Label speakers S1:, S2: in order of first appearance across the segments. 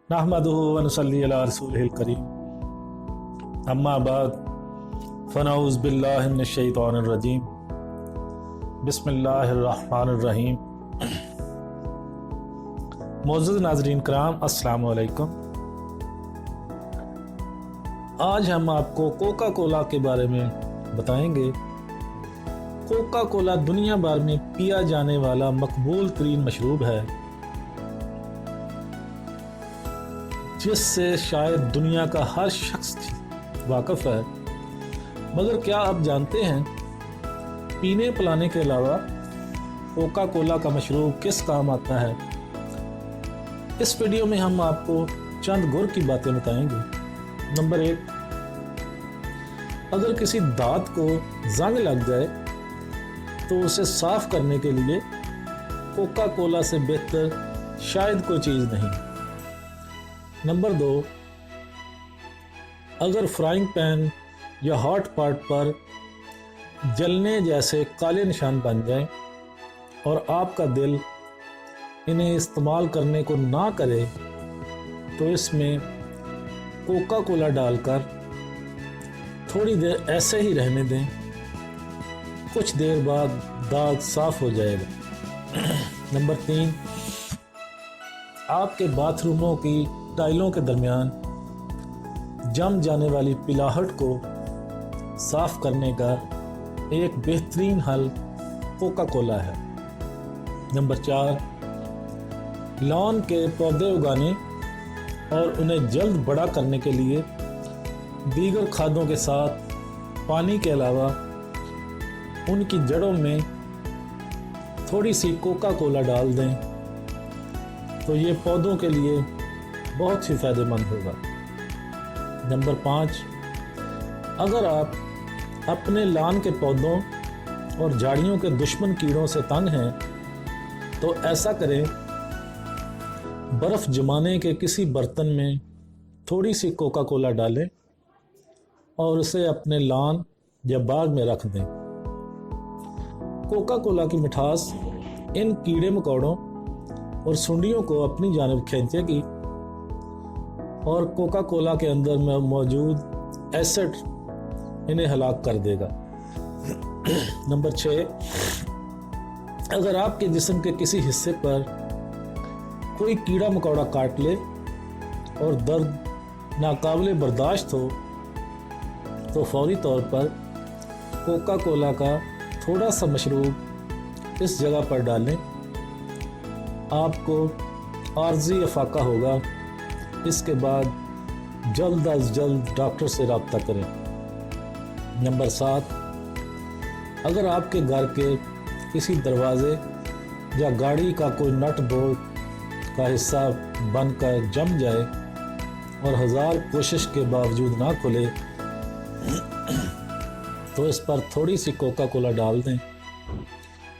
S1: नहमदुहु व नुसल्ली अला रसूलिहिल करीम। अम्मा बाद फ़नऊज़ु बिल्लाहि मिनश शैतानिर रजीम। बिस्मिल्लाहिर रहमानिर रहीम। मोअज़्ज़ज़ नाज़रीन कराम, अस्सलामु अलैकुम। आज हम आपको कोका कोला के बारे में बताएंगे। कोका कोला दुनिया भर में पिया जाने वाला मकबूल तरीन मशरूब है, जिससे शायद दुनिया का हर शख्स वाकिफ़ है। मगर क्या आप जानते हैं पीने पिलाने के अलावा कोका कोला का मशरूब किस काम आता है? इस वीडियो में हम आपको चंद गुर की बातें बताएंगे। नंबर 1, अगर किसी दांत को जंग लग जाए तो उसे साफ करने के लिए कोका कोला से बेहतर शायद कोई चीज़ नहीं। नंबर 2, अगर फ्राइंग पैन या हॉट पॉट पर जलने जैसे काले निशान बन जाएं और आपका दिल इन्हें इस्तेमाल करने को ना करे तो इसमें कोका कोला डालकर थोड़ी देर ऐसे ही रहने दें। कुछ देर बाद दाग साफ हो जाएगा। नंबर 3, आपके बाथरूमों की टाइलों के दरमियान जम जाने वाली पिलाहट को साफ करने का एक बेहतरीन हल कोका कोला है। नंबर 4, लॉन के पौधे उगाने और उन्हें जल्द बड़ा करने के लिए दीगर खादों के साथ पानी के अलावा उनकी जड़ों में थोड़ी सी कोका कोला डाल दें तो ये पौधों के लिए बहुत ही फ़ायदेमंद होगा। नंबर 5, अगर आप अपने लान के पौधों और झाड़ियों के दुश्मन कीड़ों से तंग हैं तो ऐसा करें, बर्फ़ जमाने के किसी बर्तन में थोड़ी सी कोका कोला डालें और उसे अपने लान या बाग में रख दें। कोका कोला की मिठास इन कीड़े मकोड़ों और सुंडियों को अपनी जानिब खींचेगी और कोका कोला के अंदर में मौजूद एसिड इन्हें हलाक कर देगा। नंबर 6, अगर आपके जिस्म के किसी हिस्से पर कोई कीड़ा मकोड़ा काट ले और दर्द नाकाबिले बर्दाश्त हो तो फौरी तौर पर कोका कोला का थोड़ा सा मशरूब इस जगह पर डालें। आपको आर्जी अफाका होगा। इसके बाद जल्द अज जल्द डॉक्टर से रब्ता करें। नंबर 7, अगर आपके घर के किसी दरवाजे या गाड़ी का कोई नट बोल्ट का हिस्सा बनकर जम जाए और हज़ार कोशिश के बावजूद ना खुले तो इस पर थोड़ी सी कोका कोला डाल दें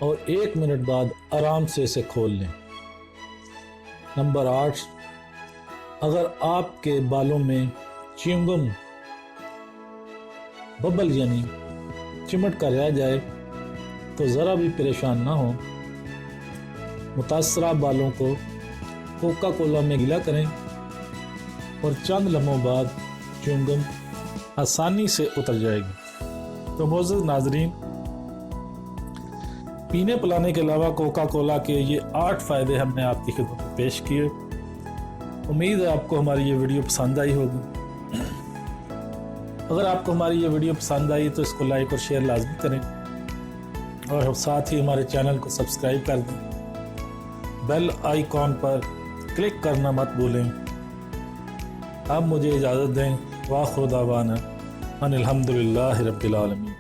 S1: और 1 मिनट बाद आराम से इसे खोल लें। नंबर 8, अगर आपके बालों में च्युइंगम बबल यानी चिमट कर रह जाए तो ज़रा भी परेशान ना हो। मुतासरा बालों को कोका कोला में गीला करें और चंद लम्हों बाद च्युइंगम आसानी से उतर जाएगी। तो मोअज़्ज़ज़ नाज़रीन, पीने पिलाने के अलावा कोका कोला के ये 8 फ़ायदे हमने आपकी खिदमत में पेश किए। उम्मीद है आपको हमारी ये वीडियो पसंद आई होगी। अगर आपको हमारी ये वीडियो पसंद आई तो इसको लाइक और शेयर लाजमी करें और साथ ही हमारे चैनल को सब्सक्राइब कर दें। बेल आइकॉन पर क्लिक करना मत भूलें। अब मुझे इजाज़त दें। वाखिर दावाना अनिल हम्दुलिल्लाहि रब्बिल आलमीन।